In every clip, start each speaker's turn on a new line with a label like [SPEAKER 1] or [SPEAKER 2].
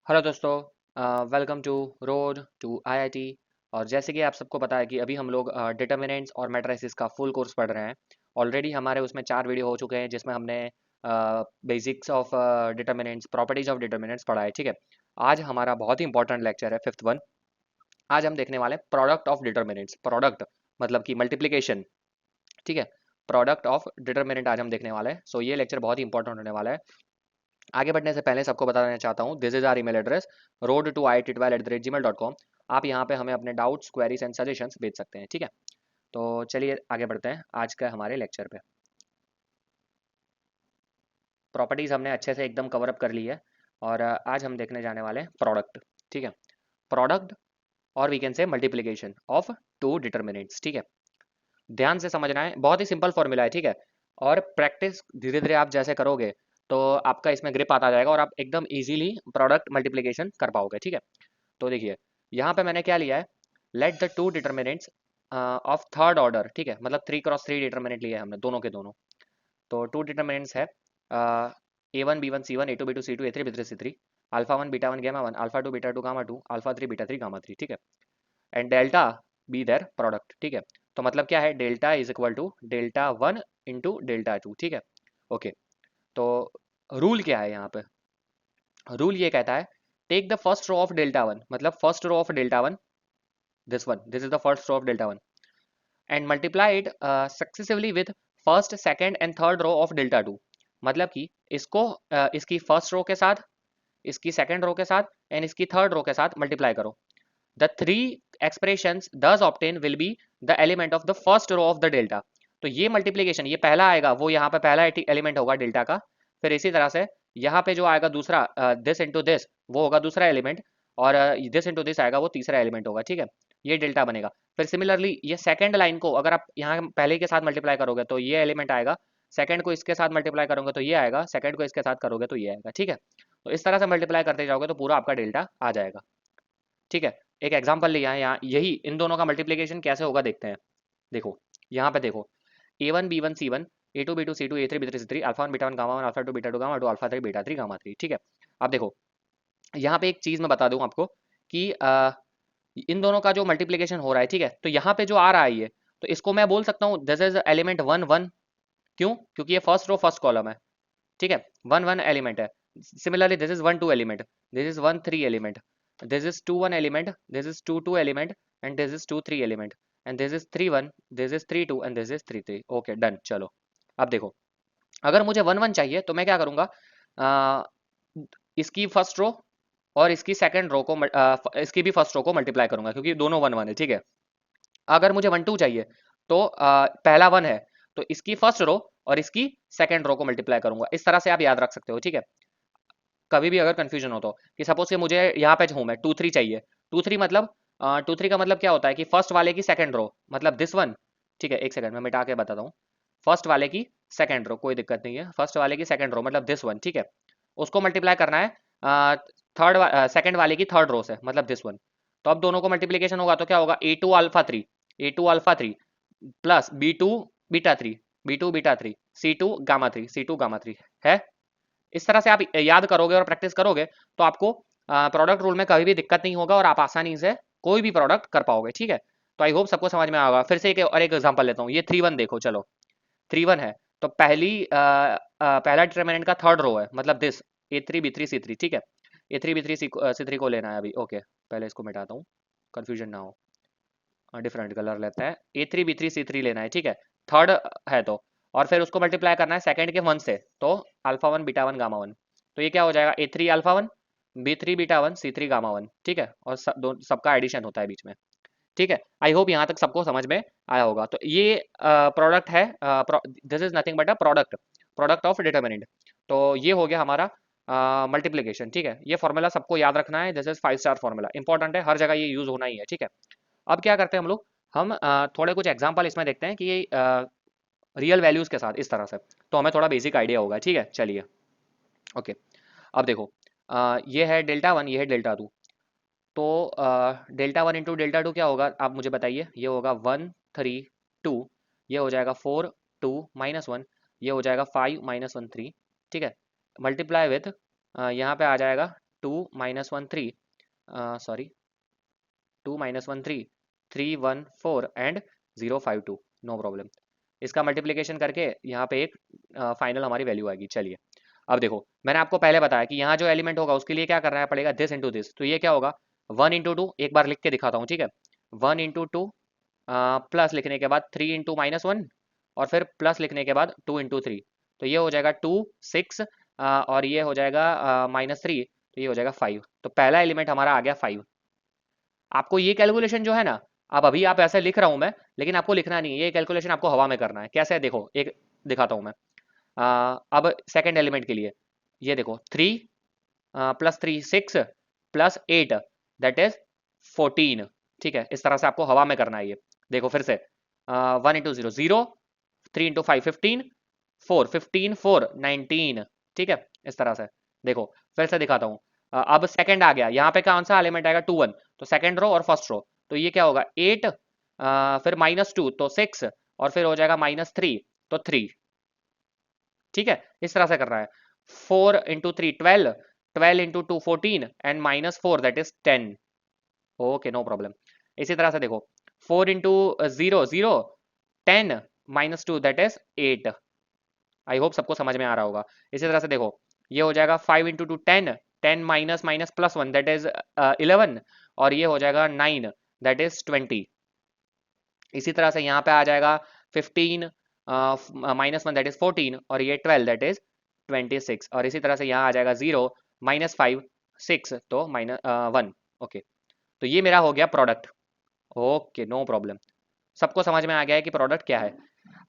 [SPEAKER 1] Hello दोस्तों, welcome to road to IIT. और जैसे कि आप सबको पता है कि अभी हम लोग डिटर्मिनेंट्स और मैट्रिसेस का फुल कोर्स पढ़ रहे हैं। ऑलरेडी हमारे उसमें 4 वीडियो हो चुके हैं जिसमें हमने basics of determinants, properties of determinants पढ़ा है। ठीक है, आज हमारा बहुत ही इंपॉर्टेंट लेक्चर है, फिफ्थ वन। आज हम देखने वाले हैं प्रोडक्ट ऑफ डिटर्मिनेंट्स। प्रोडक्ट मतलब कि मल्टीप्लिकेशन। ठीक है, प्रोडक्ट ऑफ डिटर्मिनेंट आज हम देखने वाले हैं। सो ये लेक्चर बहुत ही इंपॉर्टेंट होने वाला है। आगे बढ़ने से पहले सबको बता देना चाहता हूँ, this is our email address road2iit12@gmail.com। आप यहाँ पे हमें अपने डाउट्स, क्वेरीज एंड सजेशंस भेज सकते हैं। ठीक है, तो चलिए आगे बढ़ते हैं आज का हमारे लेक्चर पे। प्रॉपर्टीज हमने अच्छे से एकदम कवर अप कर ली है। और आज हम देखने जाने वाले हैं प्रोडक्ट। ठीक है, प्रोडक्ट और we can say multiplication of two determinants. ठीक है, ध्यान से समझना है, बहुत ही सिंपल फॉर्मूला है। ठीक है, और प्रैक्टिस धीरे धीरे आप जैसे करोगे तो आपका इसमें ग्रिप आता जाएगा और आप एकदम इजीली प्रोडक्ट मल्टीप्लिकेशन कर पाओगे। ठीक है, तो देखिए यहाँ पे मैंने क्या लिया है, let the two determinants of third order. ठीक है, मतलब 3x3 डिटर्मिनेंट लिए हैं हमने दोनों के दोनों। तो टू डिटर्मिनेंट्स है A1 B1 C1 A2 B2 C2 A3 B3 C3 alpha 1 beta 1 gamma 1 alpha 2 beta 2 gamma 2 alpha 3 beta 3 gamma 3। ठीक है, and delta be their product. ठीक है, तो मतलब क्या है, delta is equal to delta 1 into delta 2। ठीक है, ओके। तो रूल क्या है यहाँ पे, रूल ये कहता है take the first row of delta 1, मतलब first row of delta 1, this is the first row of delta 1, and multiply it successively with first second and third row of delta 2। मतलब कि इसको इसकी फर्स्ट रो के साथ, इसकी second row के साथ एंड इसकी थर्ड रो के साथ मल्टीप्लाई करो। The three expressions thus obtained will be the element of the first row of the delta। तो ये मल्टीप्लीकेशन, ये पहला आएगा वो यहाँ पे पहला एलिमेंट होगा डेल्टा का। फिर इसी तरह से यहाँ पे जो आएगा दूसरा, दिस इंटू दिस, वो होगा दूसरा एलिमेंट। और दिस इंटू दिस आएगा वो तीसरा एलिमेंट होगा। ठीक है, ये डेल्टा बनेगा। फिर सिमिलरली ये सेकंड लाइन को अगर आप यहाँ पहले के साथ मल्टीप्लाई करोगे तो ये एलिमेंट आएगा, सेकंड को इसके साथ मल्टीप्लाई करोगे तो ये आएगा, सेकंड को इसके साथ करोगे तो ये आएगा। ठीक है, तो इस तरह से मल्टीप्लाई करते जाओगे तो पूरा आपका डेल्टा आ जाएगा। ठीक है, एक एग्जांपल लिया है यहाँ, यही इन दोनों का मल्टीप्लिकेशन कैसे होगा देखते हैं। देखो यहाँ पे देखो, A1 B1 C1 A2 B2 C2 A3 B3 C3 alpha 1 beta 1 gamma 1 alpha 2 beta 2 gamma 2 alpha 3 beta 3 gamma 3। ठीक है, अब देखो यहाँ पे एक चीज मैं बता दूं आपको कि इन दोनों का जो मल्टीप्लिकेशन हो रहा है, ठीक है, तो यहाँ पे जो आ रहा है ये, तो इसको मैं बोल सकता हूँ दिस इज एलिमेंट 1 1। क्यों? क्योंकि ये फर्स्ट रो फर्स्ट कॉलम है। ठीक है, 1 1 एलिमेंट है। Similarly this is 1 2 element, this is 1 3 element, this is 2 1 element, this is 2 2 element, and this is 2 3 element, and this is 3 1, this is 3 2, and this is 3 3। Okay done. चलो अब देखो, अगर मुझे 1 1 चाहिए तो मैं क्या करूंगा, आ, इसकी फर्स्ट रो और इसकी सेकंड रो को इसकी भी फर्स्ट रो को मल्टीप्लाई करूंगा क्योंकि दोनों 1 1 है। ठीक है, अगर मुझे 1 2 चाहिए तो पहला 1 है तो इसकी फर्स्ट रो और इसकी सेकंड रो को मल्टीप्लाई करूंगा। इस तरह से आप याद रख सकते हो। ठीक है, कभी भी अगर कंफ्यूजन हो तो, कि सपोज कि मुझे यहाँ पे हूँ मैं 2 3 चाहिए। 2 3 मतलब 2 3 का मतलब क्या होता है कि फर्स्ट वाले की सेकंड रो, मतलब दिस वन। ठीक है, एक सेकंड में मिटा के बताता हूँ। फर्स्ट वाले की सेकंड रो, कोई दिक्कत नहीं है, फर्स्ट वाले की सेकंड रो मतलब दिस वन। ठीक है, उसको मल्टीप्लाई करना है थर्ड सेकंड वाले की थर्ड रो से, मतलब दिस वन। तो अब दोनों को मल्टीप्लीकेशन होगा तो क्या होगा, A2 alpha 3 plus B2 beta 3 C2 gamma 3 है। इस तरह से आप याद करोगे और प्रैक्टिस करोगे तो आपको प्रोडक्ट रूल में कभी भी दिक्कत नहीं होगा और आप आसानी से कोई भी प्रोडक्ट कर पाओगे। ठीक है, तो आई होप सबको समझ में आएगा। फिर से एक और एक एग्जांपल लेता हूँ, ये 3 1 देखो। चलो 3 1 है तो पहला डिटरमिनेंट का थर्ड रो है, मतलब दिस A3 B3 C3। ठीक है, A3 B3 C3 को लेना है अभी। ओके, पहले इसको मिटाता हूँ, कंफ्यूजन ना हो। डिफरेंट कलर लेते हैं, A3 B3 C3 लेना है। ठीक है, थर्ड है तो, और फिर उसको मल्टीप्लाई करना है सेकंड के 1 से, तो अल्फा 1 बीटा 1 गामा 1। तो ये क्या हो जाएगा, A3 alpha 1 B3 beta 1 C3 gamma 1। ठीक है, और सबका एडिशन होता है बीच में। ठीक है, आई होप यहाँ तक सबको समझ में आया होगा। तो ये प्रोडक्ट है, this is nothing but a product, product of determinant. तो ये हो गया हमारा मल्टीप्लीकेशन। ठीक है, ये फॉर्मूला सबको याद रखना है, this is 5 star formula, important है, हर जगह ये यूज होना ही है। ठीक है, अब क्या करते हैं हम लोग, हम थोड़े कुछ एग्जांपल इसमें देखते हैं कि रियल वैल्यूज के साथ इस तरह से, तो हमें थोड़ा बेसिक आइडिया होगा। ठीक है, चलिए ओके। अब देखो ये है डेल्टा 1, ये है डेल्टा 2। तो डेल्टा 1 इंटू डेल्टा 2 क्या होगा, आप मुझे बताइए। ये होगा 1 3 2, ये हो जाएगा 4 2 -1, ये हो जाएगा 5 -1 3। ठीक है, मल्टीप्लाई विथ यहाँ पे आ जाएगा 2 - 1 3 सॉरी 2 - 1 3 3 1 4 एंड 0 5 2 नो प्रॉब्लम। इसका मल्टीप्लिकेशन करके यहाँ पे एक फाइनल हमारी वैल्यू आएगी। चलिए अब देखो, मैंने आपको पहले बताया कि यहाँ जो एलिमेंट होगा उसके लिए क्या करना है पड़ेगा, दिस इंटू दिस। तो ये क्या होगा 1 × 2, एक बार लिख के दिखाता हूँ, ठीक है। 1 × 2 प्लस लिखने के बाद 3 × -1 और फिर प्लस लिखने के बाद 2 × 3, तो ये हो जाएगा 2 6 और ये हो जाएगा -3, तो ये हो जाएगा 5। तो पहला एलिमेंट हमारा आ गया 5। आपको ये कैलकुलेशन जो है ना, अब अभी आप ऐसे लिख रहा हूं मैं, लेकिन आपको लिखना नहीं है, ये कैलकुलेशन आपको हवा में करना है। कैसे है देखो, एक दिखाता हूं मैं। अब सेकंड एलिमेंट के लिए ये देखो 3 +3 6 +8 दैट इज 14, ठीक है। इस तरह से आपको हवा में करना है ये। देखो फिर से 1 × 0 0, 3 × 5 15, 4 15 4 19, ठीक है। इस तरह से देखो फिर से दिखाता हूँ। अब सेकंड आ गया, यहाँ पे कौन सा एलिमेंट आएगा 2 1, तो सेकंड रो और फर्स्ट रो, तो ये क्या होगा 8 फिर -2 तो 6 और फिर हो जाएगा -3 तो 3, ठीक है। इस तरह से कर रहा है। 4 × 3 12, 12 × 2 14 and -4 that is 10। Okay no problem. इसी तरह से देखो 4 × 0 0 10 -2 दैट इज 8। आई होप सबको समझ में आ रहा होगा। इसी तरह से देखो ये हो जाएगा 5 × 2 10, 10 minus minus plus 1 that is 11 और ये हो जाएगा 9 दैट इज 20। इसी तरह से यहाँ पे आ जाएगा 15 -1 दैट इज 14 और ये 12 दैट इज 26 और इसी तरह से यहाँ आ जाएगा 0 -5 6 तो -1। ओके, तो ये मेरा हो गया प्रोडक्ट। ओके नो प्रॉब्लम, सबको समझ में आ गया है कि प्रोडक्ट क्या है।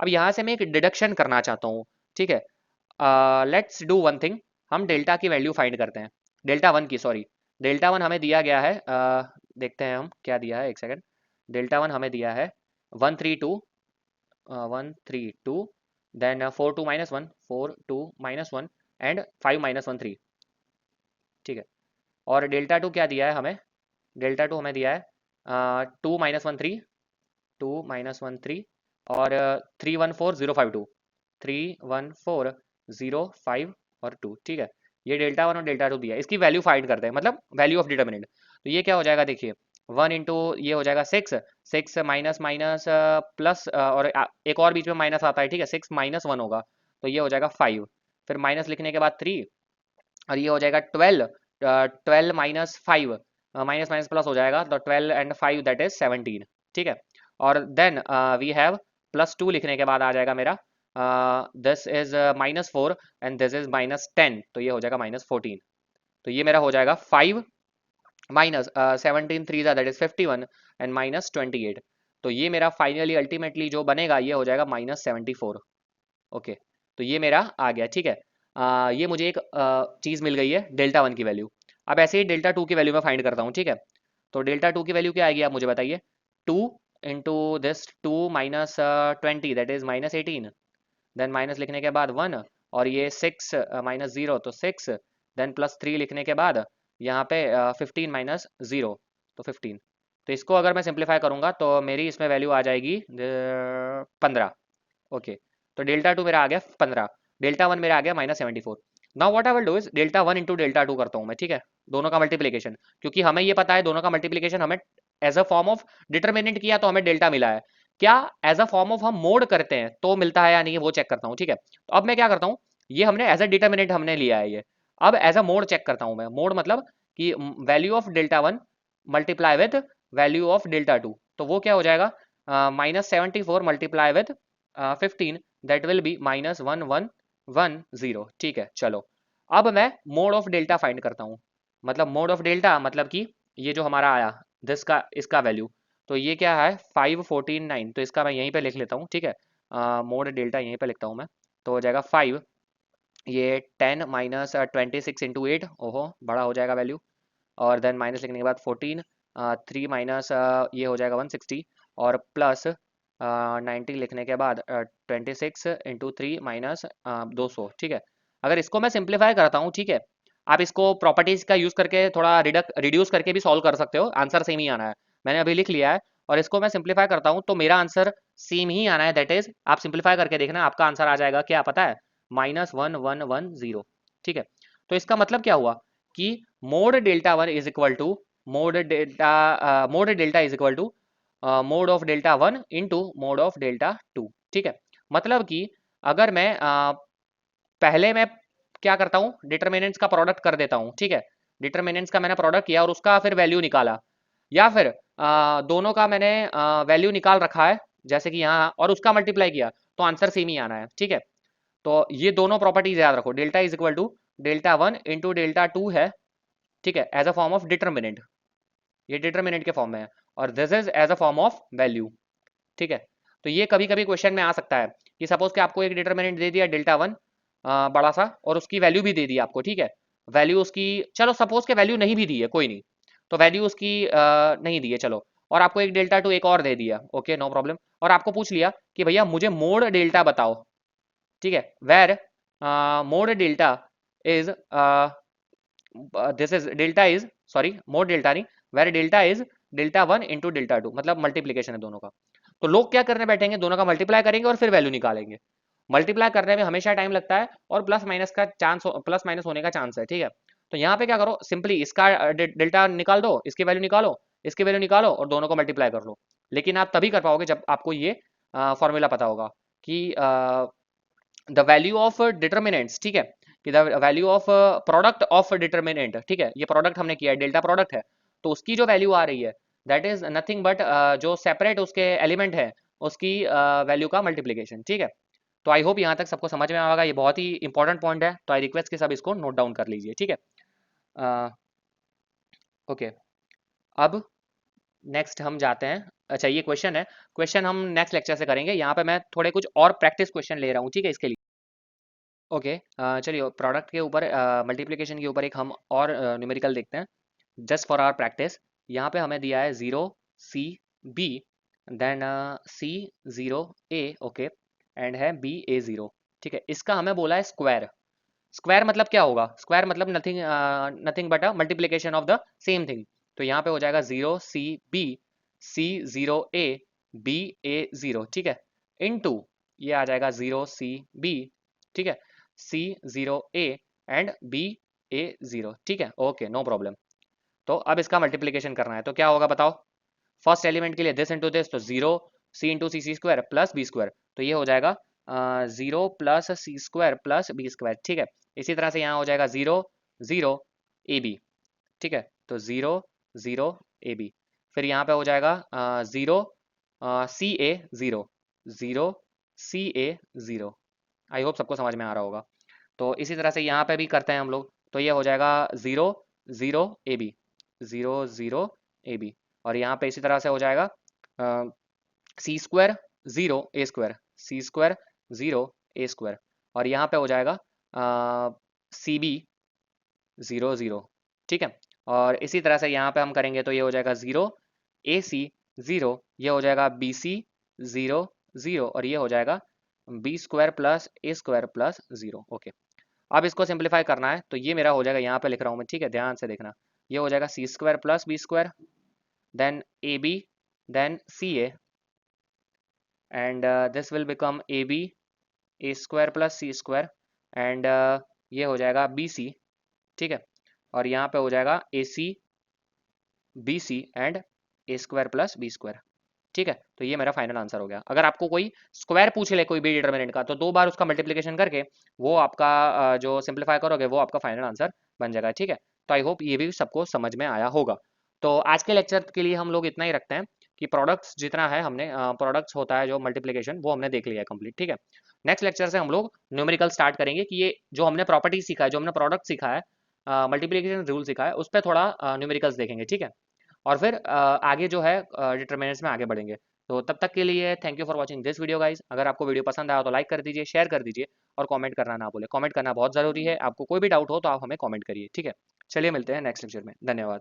[SPEAKER 1] अब यहाँ से मैं एक डिडक्शन करना चाहता हूँ, ठीक है। लेट्स डू वन थिंग, हम डेल्टा की वैल्यू फाइंड करते हैं। डेल्टा वन की, सॉरी डेल्टा वन हमें दिया गया है, देखते हैं हम क्या दिया है, एक सेकंड। डेल्टा वन हमें दिया है 132 132 देन 4 2 -1 4 2 -1 एंड 5 -1 3, ठीक है। और डेल्टा टू क्या दिया है हमें, डेल्टा टू हमें दिया है 2 -1 3 2 -1 3 और 3 1 4 0 5 2 3 1 4 0 5 और 2, ठीक है। ये डेल्टा वन और डेल्टा टू दिया है, इसकी वैल्यू फाइंड करते हैं, मतलब वैल्यू ऑफ डिटर्मिनेंट। तो ये क्या हो जाएगा देखिए 1 इंटू ये हो जाएगा 6 6 माइनस माइनस प्लस और एक और बीच में माइनस आता है, ठीक है। 6 -1 होगा तो ये हो जाएगा 5, फिर माइनस लिखने के बाद 3 और ये हो जाएगा 12 12 -5 माइनस माइनस प्लस हो जाएगा तो 12 एंड 5 दैट इज 17, ठीक है। और देन वी हैव +2 लिखने के बाद आ जाएगा मेरा this is -4 and this is -10 तो ये हो जाएगा -14। तो ये मेरा हो जाएगा 5 -17 3 दैट इज 51 एंड -28। तो ये मेरा फाइनली अल्टीमेटली जो बनेगा ये हो जाएगा -74। ओके, तो ये मेरा आ गया, ठीक है। ये मुझे एक चीज़ मिल गई है डेल्टा वन की वैल्यू। अब ऐसे ही डेल्टा टू की वैल्यू मैं फाइंड करता हूँ, ठीक है। तो डेल्टा टू की वैल्यू क्या आएगी आप मुझे बताइए। 2 into this 2 -20 that is -18 then minus लिखने के बाद 1 और ये 6 -0 तो 6 देन +3 लिखने के बाद यहाँ पे 15 -0 तो 15। तो इसको अगर मैं सिंप्लीफाई करूँगा तो मेरी इसमें वैल्यू आ जाएगी 15। ओके, तो डेल्टा टू मेरा आ गया 15, डेल्टा वन मेरा आ गया -74। Now what I will do is delta one into delta to करता हूँ मैं, ठीक है। दोनों का मल्टीप्लीकेशन, क्योंकि हमें ये पता है दोनों का मल्टीप्लीकेशन हमें as a form of determinant किया तो हमें डेल्टा मिला है। क्या एज अ फॉर्म ऑफ हम मोड करते हैं तो मिलता है या नहीं वो चेक करता हूँ, ठीक है। तो अब मैं क्या करता हूँ, ये हमने एज अ डिटर्मिनेंट हमने लिया है ये, अब एज अ मोड चेक करता हूँ मैं। मोड मतलब कि value of delta one multiply with value of delta to, तो वो क्या हो जाएगा -74 multiply with 15 that will be -1110, ठीक है। चलो अब मैं मोड ऑफ डेल्टा फाइंड करता हूँ। मतलब मोड ऑफ डेल्टा मतलब कि ये जो हमारा आया दिस का इसका वैल्यू, तो ये क्या है 5 14 9, तो इसका मैं यहीं पे लिख लेता हूँ, ठीक है। मोड डेल्टा यहीं पे लिखता हूँ मैं, तो हो जाएगा 5 ये 10 -26 इंटू 8, ओहो बड़ा हो जाएगा वैल्यू। और देन माइनस लिखने के बाद 14 3 माइनस ये हो जाएगा 160 और प्लस 90 लिखने के बाद 26 इंटू 3 माइनस 200, ठीक है। अगर इसको मैं सिंप्लीफाई करता हूँ, ठीक है, आप इसको प्रॉपर्टीज का यूज करके थोड़ा रिड्यूस करके भी सॉल्व कर सकते हो, आंसर सेम ही आना है। मैंने अभी लिख लिया है और इसको मैं सिंप्लीफाई करता हूँ तो मेरा आंसर सेम ही आना है, दैट इज आप सिंप्लीफाई करके देखना आपका आंसर आ जाएगा क्या पता है -1110, ठीक है। तो इसका मतलब क्या हुआ कि mod delta one is equal to mod delta is equal to mod of delta one into mod of delta two. ठीक है, मतलब कि अगर मैं पहले मैं क्या करता हूँ, डिटर्मिनेंट्स का प्रोडक्ट कर देता हूँ। ठीक है, डिटर्मिनेंट्स का मैंने प्रोडक्ट किया और उसका फिर वैल्यू निकाला, या फिर दोनों का मैंने वैल्यू निकाल रखा है जैसे कि यहाँ, और उसका मल्टीप्लाई किया, तो आंसर सेम ही आना है। ठीक है, तो ये दोनों प्रॉपर्टीज याद रखो, delta is equal to delta one into delta two है। ठीक है, as a form of determinant, ये डिटर्मिनेंट के फॉर्म में है, और this is as a form of value. ठीक है, तो ये कभी कभी क्वेश्चन में आ सकता है कि सपोज कि आपको एक डिटर्मिनेंट दे दिया डेल्टा वन बड़ा सा, और उसकी वैल्यू भी दे दी आपको। ठीक है, वैल्यू उसकी, चलो सपोज के वैल्यू नहीं भी दी है, कोई नहीं, तो वैल्यू उसकी नहीं दी है, चलो, और आपको एक डेल्टा टू एक और दे दिया, ओके नो प्रॉब्लम, और आपको पूछ लिया कि भैया मुझे मोड डेल्टा बताओ। ठीक है, where mod delta is this is delta is, sorry mod delta नहीं, where delta is delta one into delta two, मतलब मल्टीप्लीकेशन है दोनों का। तो लोग क्या करने बैठेंगे, दोनों का मल्टीप्लाई करेंगे और फिर वैल्यू निकालेंगे। मल्टीप्लाई करने में हमेशा टाइम लगता है, और प्लस माइनस का चांस, प्लस माइनस होने का चांस है। ठीक है, तो यहाँ पे क्या करो, सिंपली इसका डेल्टा निकाल दो, इसकी वैल्यू निकालो, इसकी वैल्यू निकालो, और दोनों को मल्टीप्लाई कर लो। लेकिन आप तभी कर पाओगे जब आपको ये फॉर्मूला पता होगा कि द वैल्यू ऑफ डिटर्मिनेंट्स, ठीक है, कि the value of product of determinant, ठीक है, ये प्रोडक्ट हमने किया है, डेल्टा प्रोडक्ट है, तो उसकी जो वैल्यू आ रही है दैट इज नथिंग बट जो सेपरेट उसके एलिमेंट है उसकी वैल्यू का मल्टीप्लीकेशन। ठीक है, तो आई होप यहाँ तक सबको समझ में आएगा, ये बहुत ही इंपॉर्टेंट पॉइंट है, तो आई रिक्वेस्ट कि सब इसको नोट डाउन कर लीजिए। ठीक है, ओके, अब नेक्स्ट हम जाते हैं। अच्छा, ये क्वेश्चन है, क्वेश्चन हम नेक्स्ट लेक्चर से करेंगे, यहाँ पे मैं थोड़े कुछ और प्रैक्टिस क्वेश्चन ले रहा हूँ। ठीक है, इसके लिए ओके, चलिए प्रोडक्ट के ऊपर, मल्टीप्लिकेशन के ऊपर एक हम और न्यूमेरिकल देखते हैं जस्ट फॉर आवर प्रैक्टिस। यहाँ पे हमें दिया है 0 C B, then C 0 A, okay, and है B A 0। ठीक है, इसका हमें बोला है स्क्वायर। स्क्वायर मतलब क्या होगा, स्क्वायर मतलब nothing nothing but a multiplication of the same thing. तो यहाँ पे हो जाएगा 0 C B C 0 A B A 0। ठीक है, इनटू ये आ जाएगा 0 C B, ठीक है, C 0 A and B A 0। ठीक है, ओके नो प्रॉब्लम। तो अब इसका मल्टीप्लीकेशन करना है, तो क्या होगा बताओ। फर्स्ट एलिमेंट के लिए दिस इंटू दिस, तो 0 C into C square plus B square, तो ये हो जाएगा 0 + C² + B²। ठीक है, इसी तरह से यहाँ हो जाएगा 0 0 AB। ठीक है, तो 0 0 AB, फिर यहाँ पे हो जाएगा 0 CA 0 0 CA 0। आई होप सबको समझ में आ रहा होगा। तो इसी तरह से यहाँ पे भी करते हैं हम लोग, तो ये हो जाएगा 0 0 AB 0 0 AB, और यहाँ पे इसी तरह से हो जाएगा C² 0 A², C² 0 A², और यहाँ पे हो जाएगा CB 0 0। ठीक है, और इसी तरह से यहाँ पे हम करेंगे तो ये हो जाएगा 0 AC 0, ये हो जाएगा BC 0 0, और ये हो जाएगा B² + A² + 0। ओके, अब इसको सिंप्लीफाई करना है, तो ये मेरा हो जाएगा, यहाँ पे लिख रहा हूँ मैं, ठीक है, ध्यान से देखना, ये हो जाएगा C² + B², then AB, then CA, and this will become AB A² + C², एंड ये हो जाएगा BC। ठीक है, और यहाँ पे हो जाएगा AC BC and A² + B²। ठीक है, तो ये मेरा फाइनल आंसर हो गया। अगर आपको कोई स्क्वायर पूछ ले कोई भी डिटर्मिनेंट का, तो 2 बार उसका मल्टीप्लिकेशन करके वो आपका जो सिंप्लीफाई करोगे वो आपका फाइनल आंसर बन जाएगा। ठीक है, तो आई होप ये भी सबको समझ में आया होगा। तो आज के लेक्चर के लिए हम लोग इतना ही रखते हैं कि प्रोडक्ट्स जितना है हमने, प्रोडक्ट्स होता है जो मल्टीप्लिकेशन, वो हमने देख लिया है कंप्लीट। ठीक है, नेक्स्ट लेक्चर से हम लोग न्यूमेरिकल स्टार्ट करेंगे कि ये जो हमने प्रॉपर्टी सीखा है, जो हमने प्रोडक्ट सीखा है, मल्टीप्लिकेशन रूल सीखा है, उस पर थोड़ा न्यूमेरिकल्स देखेंगे। ठीक है, और फिर आगे जो है डिटरमिनेंट्स में आगे बढ़ेंगे। तो तब तक के लिए thank you for watching this video guys. अगर आपको वीडियो पसंद आया तो लाइक कर दीजिए, शेयर कर दीजिए, और कमेंट करना ना भूलें। कमेंट करना बहुत ज़रूरी है, आपको कोई भी डाउट हो तो आप हमें कमेंट करिए। ठीक है, चलिए मिलते हैं नेक्स्ट लेक्चर में, धन्यवाद।